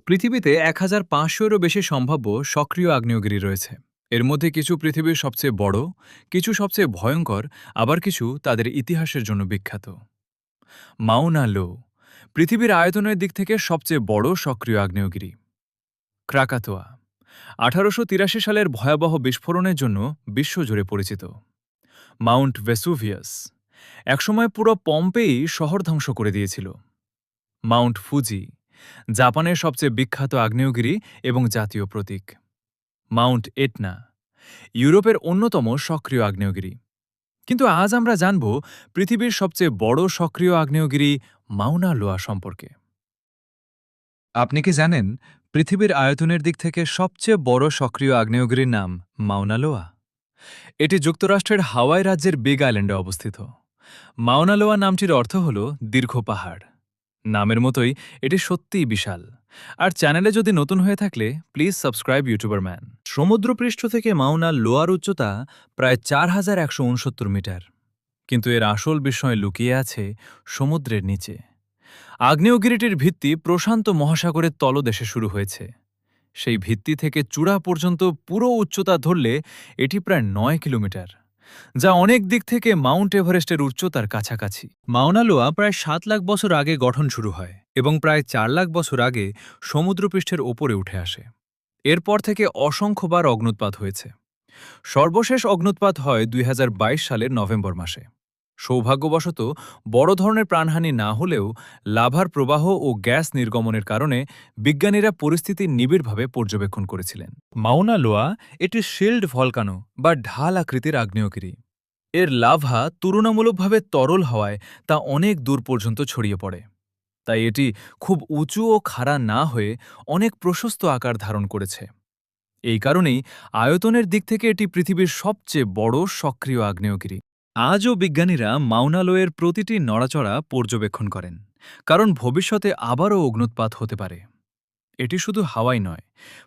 পৃথিবীতে ১৫০০-এরও বেশি সম্ভাব্য সক্রিয় আগ্নেয়গিরি রয়েছে। এর মধ্যে কিছু পৃথিবীর সবচেয়ে বড়, কিছু সবচেয়ে ভয়ঙ্কর, আবার কিছু তাদের ইতিহাসের জন্য বিখ্যাত। মাউনা লো পৃথিবীর আয়তনের দিক থেকে সবচেয়ে বড় সক্রিয় আগ্নেয়গিরি। ক্রাকাতোয়া ১৮৮৩ সালের ভয়াবহ বিস্ফোরণের জন্য বিশ্বজুড়ে পরিচিত। মাউন্ট ভেসুভিয়াস একসময় পুরো পম্পেই শহর ধ্বংস করে দিয়েছিল। মাউন্ট ফুজি জাপানের সবচেয়ে বিখ্যাত আগ্নেয়গিরি এবং জাতীয় প্রতীক। মাউন্ট এটনা ইউরোপের অন্যতম সক্রিয় আগ্নেয়গিরি। কিন্তু আজ আমরা জানব পৃথিবীর সবচেয়ে বড় সক্রিয় আগ্নেয়গিরি মাউনা লোয়া সম্পর্কে। আপনি কি জানেন পৃথিবীর আয়তনের দিক থেকে সবচেয়ে বড় সক্রিয় আগ্নেয়গিরির নাম মাউনা লোয়া? এটি যুক্তরাষ্ট্রের হাওয়াই রাজ্যের বিগ আইল্যান্ডে অবস্থিত। মাউনা লোয়া নামটির অর্থ হল দীর্ঘ পাহাড়। নামের মতোই এটি সত্যিই বিশাল। আর চ্যানেলে যদি নতুন হয়ে থাকলে প্লিজ সাবস্ক্রাইব ইউটিউবার ম্যান। সমুদ্রপৃষ্ঠ থেকে মাউনা লোয়ার উচ্চতা প্রায় ৪,১৬৯ মিটার। কিন্তু এর আসল বিস্ময় লুকিয়ে আছে সমুদ্রের নিচে। আগ্নেয়গিরিটির ভিত্তি প্রশান্ত মহাসাগরের তলদেশে শুরু হয়েছে। সেই ভিত্তি থেকে চূড়া পর্যন্ত পুরো উচ্চতা ধরলে এটি প্রায় ৯ কিলোমিটার, যা অনেক দিক থেকে মাউন্ট এভারেস্টের উচ্চতার কাছাকাছি। মাউনা লোয়া প্রায় ৭ লাখ বছর আগে গঠন শুরু হয় এবং প্রায় ৪ লাখ বছর আগে সমুদ্রপৃষ্ঠের ওপরে উঠে আসে। এরপর থেকে অসংখ্যবার অগ্নুৎপাত হয়েছে। সর্বশেষ অগ্নুৎপাত হয় ২০২২ সালের নভেম্বর মাসে। সৌভাগ্যবশত বড় ধরনের প্রাণহানি না হলেও লাভার প্রবাহ ও গ্যাস নির্গমনের কারণে বিজ্ঞানীরা পরিস্থিতি নিবিড়ভাবে পর্যবেক্ষণ করেছিলেন। মাউনা লোয়া এটি শিল্ড ভলকানো বা ঢাল আকৃতির আগ্নেয়গিরি। এর লাভা তুলনামূলকভাবে তরল হওয়ায় তা অনেক দূর পর্যন্ত ছড়িয়ে পড়ে। তাই এটি খুব উঁচু ও খাড়া না হয়ে অনেক প্রশস্ত আকার ধারণ করেছে। এই কারণেই আয়তনের দিক থেকে এটি পৃথিবীর সবচেয়ে বড় সক্রিয় আগ্নেয়গিরি। আজও বিজ্ঞানীরা মাউনা লোয়ের প্রতিটি নড়াচড়া পর্যবেক্ষণ করেন, কারণ ভবিষ্যতে আবারও অগ্নুৎপাত হতে পারে। এটি শুধু হাওয়াই নয়,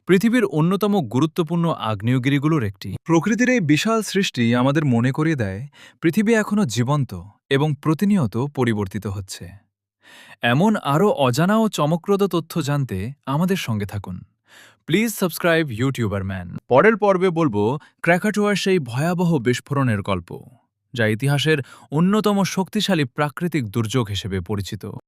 পৃথিবীর অন্যতম গুরুত্বপূর্ণ আগ্নেয়গিরিগুলোর একটি। প্রকৃতির এই বিশাল সৃষ্টি আমাদের মনে করিয়ে দেয় পৃথিবী এখনও জীবন্ত এবং প্রতিনিয়ত পরিবর্তিত হচ্ছে। এমন আরও অজানা ও চমকপ্রদ তথ্য জানতে আমাদের সঙ্গে থাকুন। Please subscribe YouTuber man. পরের পর্বে বলবো ক্র্যাকাটোয়ার সেই ভয়াবহ বিস্ফোরণের গল্প, যা ইতিহাসের অন্যতম শক্তিশালী প্রাকৃতিক দুর্যোগ হিসেবে পরিচিত।